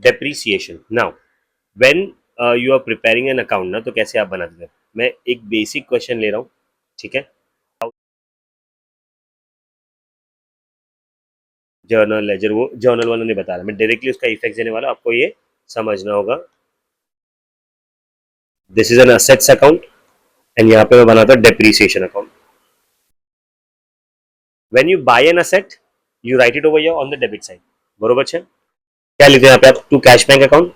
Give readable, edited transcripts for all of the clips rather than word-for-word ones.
Depreciation. Now when you are preparing an account ना, तो कैसे आप बनाते हैं? मैं एक बेसिक क्वेश्चन ले रहा हूँ, ठीक है? जर्नल लेजर, वो जर्नल वाला नहीं बता रहा, मैं डायरेक्टली उसका इफेक्ट देने वाला, आपको ये समझना होगा. This is an assets account and यहाँ पे मैं बनाता हूँ depreciation account. When you buy an asset you write it over here on the debit side. बरोबर है? क्या लिखते हैं यहाँ पे आप? To cash bank account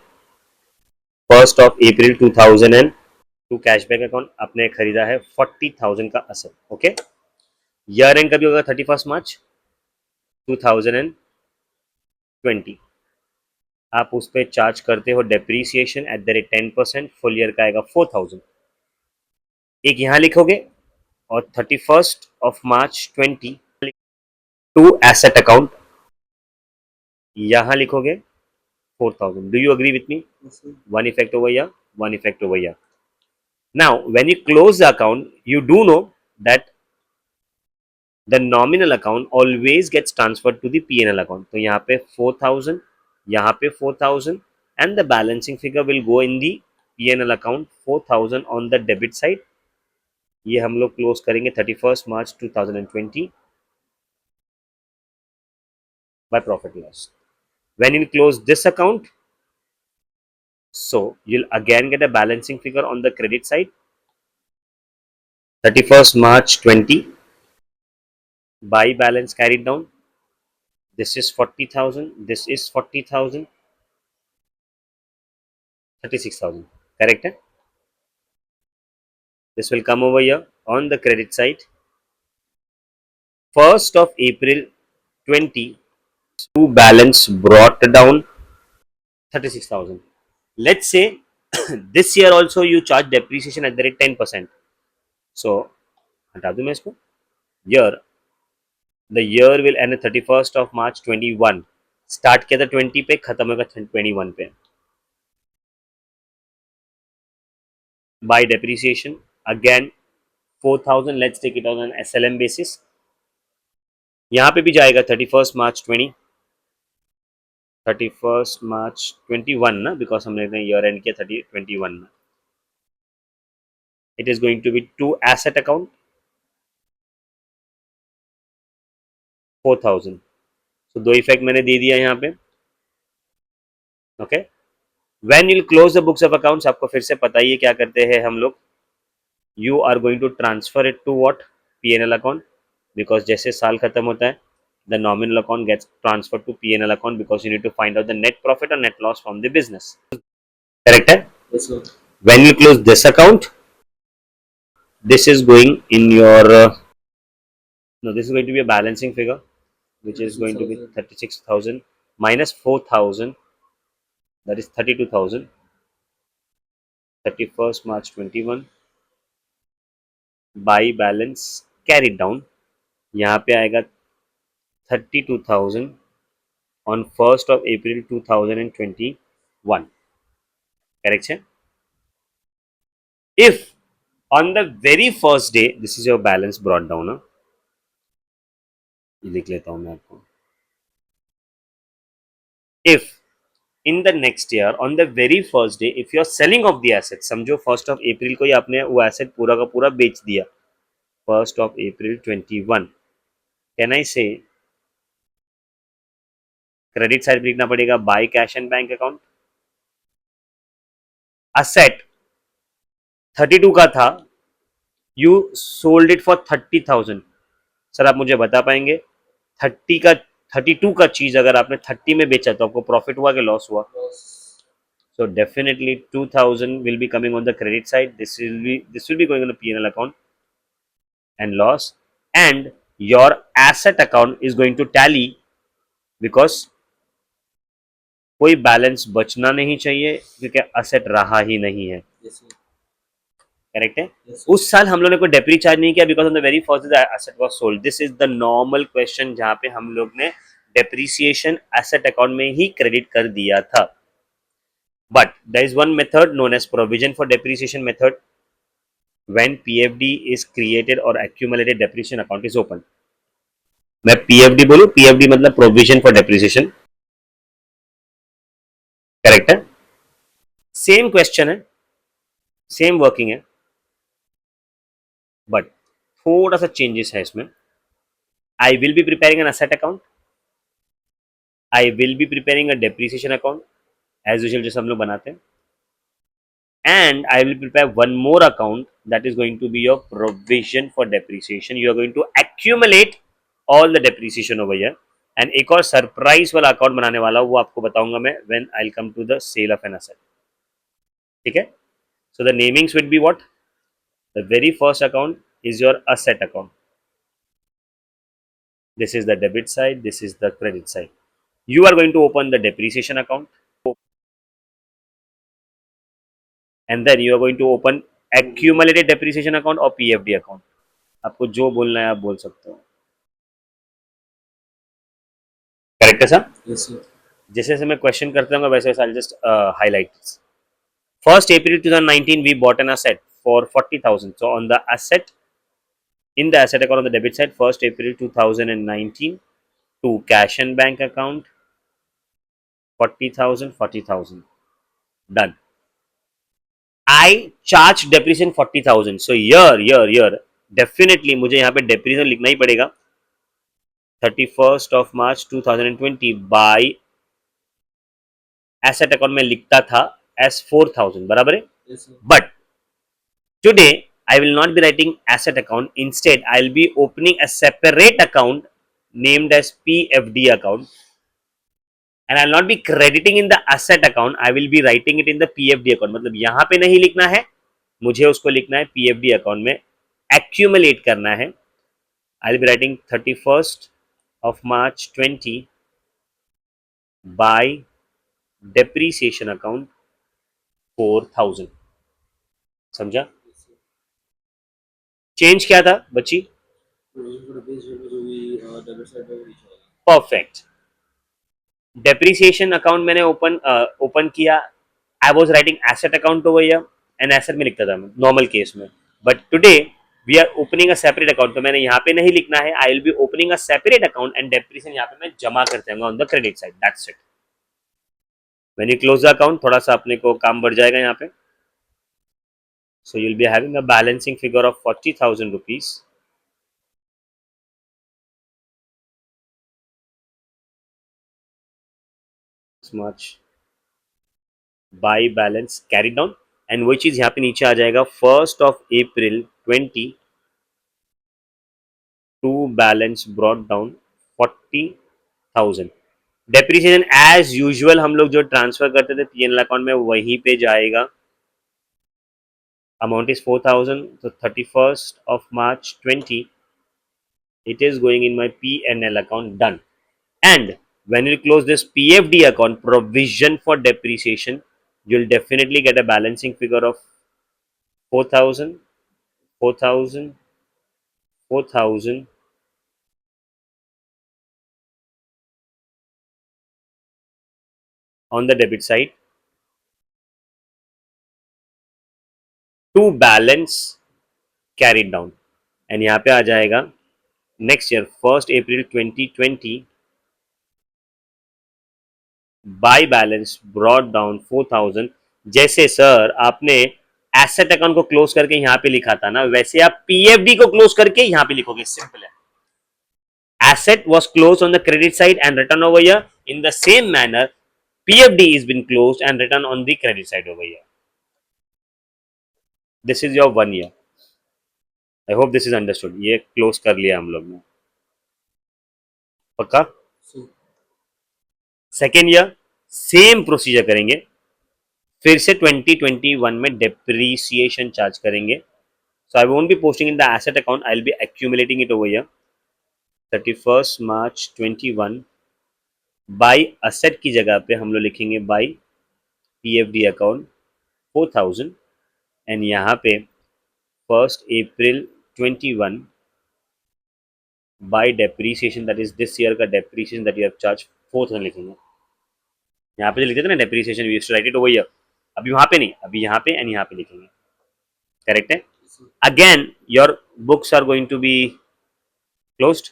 1 April 2000 to cash bank account आपने खरीदा है 40,000 का असेट. ओके. ईयर एंड कभी होगा? 31 मार्च 2020. आप उस पर चार्ज करते हो depreciation eight the rate 10%. Full year का आएगा 4,000. एक यहाँ लिखोगे और 31 मार्च 20 टू एसेट अकाउंट यहाँ लिखोगे 4,000. Do you agree with me? One effect over या वन इफेक्ट ओवर या. Now when you close the account you do know that the nominal account always gets transferred to the P&L account. तो यहाँ पे 4,000, यहाँ पे 4,000 and the balancing figure will go in the P&L account. 4,000 on the debit side. ये हम लोग close करेंगे 31 March 2020 by profit loss. When you close this account, so you'll again get a balancing figure on the credit side. 31 March 20 buy balance carried down. This is 40,000. This is 40,000. 36,000. Correct? है? This will come over here on the credit side. 1 April 20 to balance brought down 36,000. Let's say this year also you charge depreciation at the rate 10%. So हटा दूं मैं इसको. Year, the year will end at 31 March 21. Start किया था 20 पे, खत्म होगा 21 पे. By depreciation again 4,000. Let's take it on an SLM basis. यहाँ पे भी जाएगा 31 March 21 ना, बिकॉज हमने ईयर एंड किया 21 में. It is going to be to asset account 4,000. तो दो इफेक्ट मैंने दे दिया यहाँ पे. Okay. When you close the books of accounts, आपको फिर से पता ही है क्या करते हैं हम लोग. You are going to transfer it to what? P&L account. Because जैसे साल खत्म होता है the nominal account gets transferred to P&L account because you need to find out the net profit or net loss from the business. Correct? Yes, sir. When you close this account, this is going in your no, this is going to be a balancing figure which is going to be 36,000 minus 4,000, that is 32,000. 31 March 21 buy balance carried down. यहाँ पे आएगा 32,000 on 1 April 2021. Correct? है? If on the very first day, this is your balance brought down. Huh? ये लिख लेता हूं मैं आपको. If in the next year on the very first day if you are selling off the asset, समझो 1 April को ही आपने वो asset पूरा का पूरा बेच दिया. 1 April 21, can I say credit side लिखना पड़ेगा bye cash and bank account. Asset 32 का था, you sold it for 30,000. Sir आप मुझे बता पाएंगे 32 का चीज अगर आपने 30 में बेचा तो आपको प्रॉफिट हुआ कि लॉस हुआ? So definitely 2,000 will be coming on the credit side. This will be going on the P&L account and loss, and your asset account is going to tally because कोई बैलेंस बचना नहीं चाहिए क्योंकि asset रहा ही नहीं है. Correct है? उस साल हम लोगों ने कोई डेप्री चार्ज नहीं किया because on the very first day asset was sold. This is the normal question जहां पे हम लोग ने डेप्रीसिएशन एसेट अकाउंट में ही क्रेडिट कर दिया था. But there is one method known as provision for depreciation method when PFD is created और accumulated depreciation account is open. मैं पीएफडी बोलूं, पीएफडी मतलब प्रोविजन फॉर डेप्रीसिएशन. करेक्ट है, सेम क्वेश्चन है, सेम वर्किंग है, बट थोड़ा सा changes है इसमें. I will be preparing an asset account, I will be preparing a depreciation account as usual जैसे हम लोग बनाते हैं, and I will prepare one more account that is going to be your provision for depreciation. You are going to accumulate all the depreciation over here. And एक और surprise वाला account बनाने वाला हूँ, वो आपको बताऊंगा मैं when I'll come to the sale of an asset. ठीक है? So the namings would be what? The very first account is your asset account. This is the debit side. This is the credit side. You are going to open the depreciation account, and then you are going to open accumulated depreciation account or PFD account. आपको जो बोलना है आप बोल सकते हो. Correct है sir? Yes, sir. जैसे जैसे मैं क्वेश्चन करता हूँ वैसे वैसे I just highlight. First April 2019 we bought an asset for 40,000. So on the asset, in the asset account on the debit side, first April 2019 to cash and bank account 40,000 40,000 done. I charge depreciation 40,000. So here definitely मुझे यहाँ पे depreciation लिखना ही पड़ेगा 31st of March 2020 by asset account में लिखता था as 4,000 बराबर है. Yes, sir. But today, I will not be writing asset account. Instead, I will be opening a separate account named as PFD account, and I will not be crediting in the asset account. I will be writing it in the PFD account. मतलब यहाँ पे नहीं लिखना है, मुझे उसको लिखना है PFD account में, accumulate करना है. I will be writing 31st of March 20 by depreciation account 4,000. समझा? चेंज क्या था बच्ची? Provision for depreciation में जो भी debit side पे भी लिखा होगा. परफेक्ट. डेप्रिसिएशन अकाउंट मैंने ओपन किया. I was writing asset account over here, and asset में लिखता था मैं नॉर्मल केस में. But today we are opening a separate account, तो मैंने यहाँ पे नहीं लिखना है. I will be opening a separate account and depreciation यहाँ पे मैं जमा करते हैं on the credit side. That's it. When you close the account थोड़ा सा अपने को काम बढ़ जाएगा यहाँ पे. So you will be having a balancing figure of 40,000 rupees. Much by balance carry down, and वही चीज यहाँ पे नीचे आ जाएगा 1st of April 20 to balance brought down 40,000. Depreciation as usual हम लोग जो ट्रांसफर करते थे पीएनएल अकाउंट में वहीं पे जाएगा. Amount is 4,000. तो 31st of March 20 it is going in my PNL account. Done. And when you close this PFD account, provision for depreciation, you'll definitely get a balancing figure of 4,000, 4,000, 4,000. On the debit side to balance carried down, and यहाँ पे आ जाएगा next year 1st April 2020 by balance brought down 4,000. जैसे sir आपने asset account को close करके यहाँ पे लिखा था ना, वैसे आप पीएफडी को क्लोज करके यहाँ पे लिखोगे. सिंपल है. Asset was closed on the credit side and written over here. In the same manner, PFD is been closed and written on the credit side over here. This is your 1 year. I hope this is understood. ये close कर लिया हम लोग ने. पक्का? So, second year same procedure करेंगे. फिर से 2021 में डेप्रीसिएशन चार्ज करेंगे. So I won't be posting in the asset account, I will be accumulating it over here. 31st March 21 by asset की जगह पे हम लोग लिखेंगे बाय पीएफडी अकाउंट 4,000, एंड यहाँ पे 1st April 21 by depreciation, that is this year का depreciation that you have charge 4,000 लिखेंगे. यहाँ पे जो लिखते थे ना depreciation, we write it over here. अभी वहाँ पे नहीं, अभी यहाँ पे एंड यहाँ पे लिखेंगे. करेक्ट है? Again your books are going to be closed.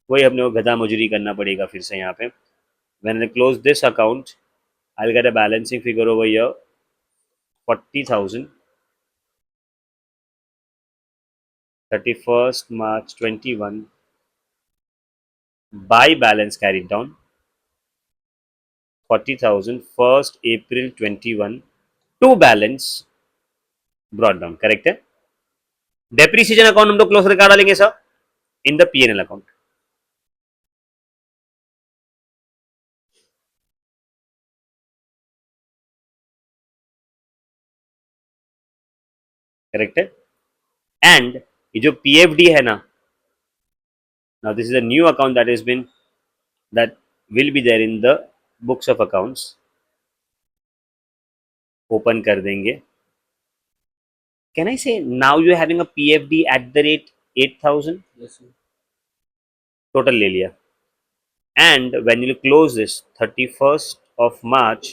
वही अपने को गधा मजूरी करना पड़ेगा फिर से यहाँ पे. When I close this account I'll get a balancing figure over here, 40,000. 31st March 21, by balance carried down, 40,000. 1st April 21, to balance brought down. Correct है? डेप्रिसिएशन अकाउंट हम लोग क्लोज करके डालेंगे sir in the PNL account. Correct है? And ये जो PFD है ना, now this is a new account that is been that will be there in the books of accounts. Open कर देंगे. Can I say now you having a PFD at the rate 8,000 Yes, sir. Total ले लिया. And when you close this 31st of March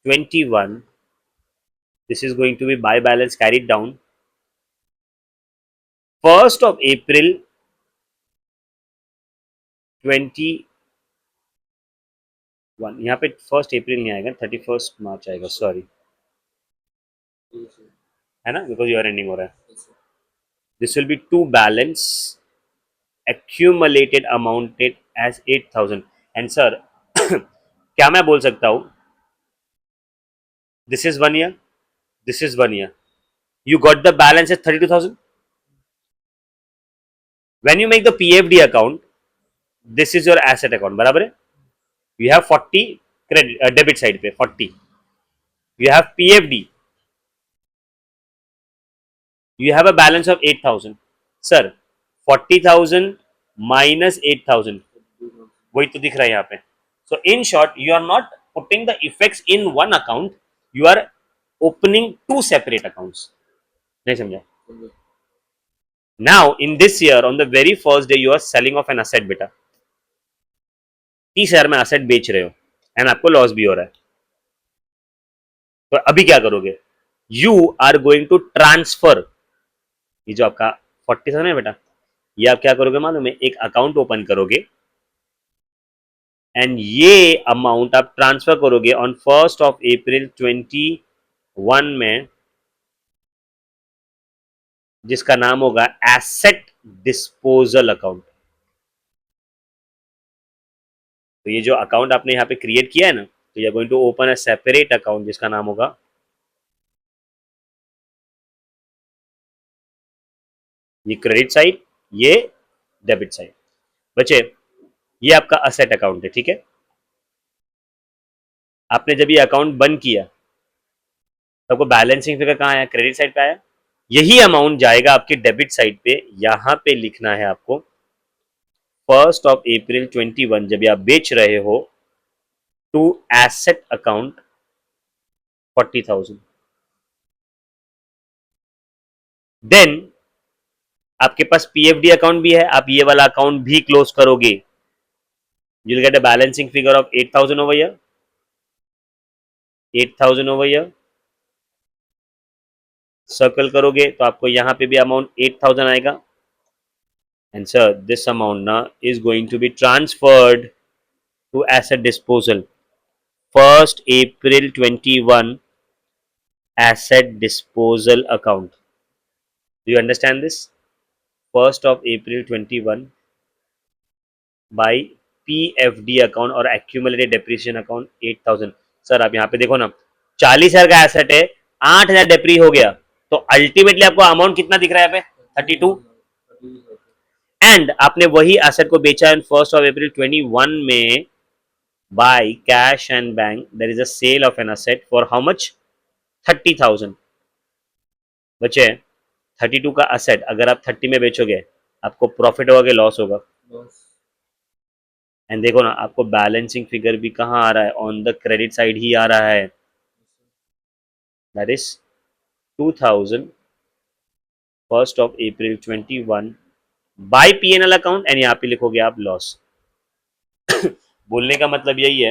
21, this is going to be by balance carried down. 1st of April 21, यहाँ पे 1st April नहीं आएगा, 31st March आएगा, sorry, Yes, sir. है ना, because year ending हो रहा है. Yes, sir. This will be to balance accumulated amounted as 8,000. And sir क्या मैं बोल सकता हूँ, this is 1 year, this is 1 year, you got the balance as 32,000. when you make the PFD account, this is your asset account, बराबर है. you have 40 credit debit side पे 40, you have PFD, you have a balance of 8,000. sir 40,000 minus 8,000 वही तो दिख रहा है यहाँ पे. so in short you are not putting the effects in one account, you are opening two separate accounts. नहीं समझा? Okay. now in this year on the very first day you are selling off an asset बेटा, 30,000 में asset बेच रहे हो and आपको loss भी हो रहा है. तो अभी क्या करोगे, you are going to transfer ये जो आपका 40,000 है बेटा, ये आप क्या करोगे मालूम है, एक अकाउंट ओपन करोगे एंड ये अमाउंट आप ट्रांसफर करोगे ऑन 1st of April 21 में, जिसका नाम होगा एसेट डिस्पोजल अकाउंट. तो ये जो अकाउंट आपने यहाँ पे क्रिएट किया है ना, तो you are going to open a separate account जिसका नाम होगा, ये क्रेडिट साइड, ये डेबिट साइड. बच्चे ये आपका असेट अकाउंट है, ठीक है. आपने जब ये अकाउंट बंद किया तो आपको बैलेंसिंग फिगर कहाँ आया, क्रेडिट साइड पे आया. यही अमाउंट जाएगा आपके डेबिट साइड पे, यहां पे लिखना है आपको 1st of April 21 जब आप बेच रहे हो टू एसेट अकाउंट 40,000. देन आपके पास पीएफडी अकाउंट भी है, आप ये वाला अकाउंट भी क्लोज करोगे, you will get a balancing figure of 8,000 over here, 8,000 over here. Circle करोगे तो आपको यहां पे भी अमाउंट 8,000 आएगा. एंड सर दिस अमाउंट ना is going to be transferred to asset disposal 1st April 21 asset disposal account. Do you understand this? 1st of April 21 by PFD account और accumulated depreciation account 8,000. Sir आप यहाँ पे देखो ना, 40,000 का asset है, 8,000 डेप्री हो गया, तो अल्टीमेटली आपको अमाउंट कितना दिख रहा है यहाँ पे, 32. एंड आपने वही एसेट को बेचा इन 1st of April 21 में by cash and bank. There is a sale of an asset for how much, 30,000. बचे 32 का एसेट अगर आप 30 में बेचोगे आपको प्रॉफिट होगा कि लॉस होगा. Loss. एंड देखो ना आपको बैलेंसिंग फिगर भी कहाँ आ रहा है, ऑन द क्रेडिट साइड ही आ रहा है, that is 2,000 1st of April 21 by PNL account and यहाँ पे लिखोगे आप लॉस. बोलने का मतलब यही है,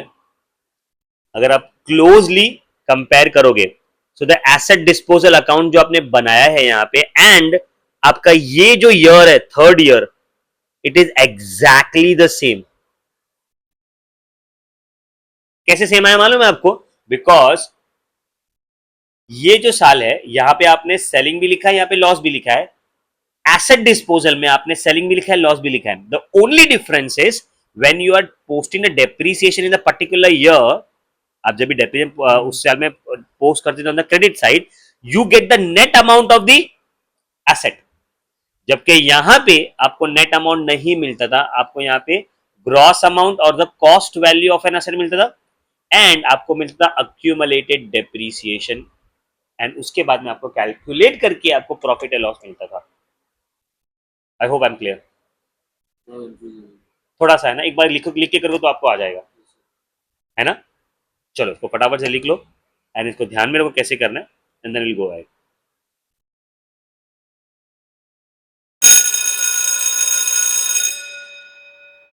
अगर आप क्लोजली कंपेयर करोगे, so the asset disposal account जो आपने बनाया है यहाँ पे एंड आपका ये जो ईयर है 3rd year, it is exactly the same. कैसे सेम आया मालूम है आपको, बिकॉज ये जो साल है यहां पे आपने सेलिंग भी लिखा है, यहां पे लॉस भी लिखा है, एसेट डिस्पोजल में आपने सेलिंग भी लिखा है, लॉस भी लिखा है. The only difference is when you are posting the depreciation in the particular year, आप जब भी डेप्रिसिएशन उस साल में पोस्ट करते थे on the credit side, you get the net amount of the asset. जबकि यहां पे आपको नेट अमाउंट नहीं मिलता था, आपको यहां पे ग्रॉस अमाउंट और the cost value of an asset मिलता था, एंड आपको मिलता था अक्यूमुलेटेड डेप्रिसिएशन, एंड उसके बाद में आपको कैलकुलेट करके आपको प्रॉफिट एंड लॉस मिलता था. I hope I am clear. Now increasing. थोड़ा सा है ना, एक बार लिख के करो तो आपको आ जाएगा, है ना. चलो इसको फटाफट से लिख लो एंड इसको ध्यान में रखो कैसे करना है, and then will go ahead.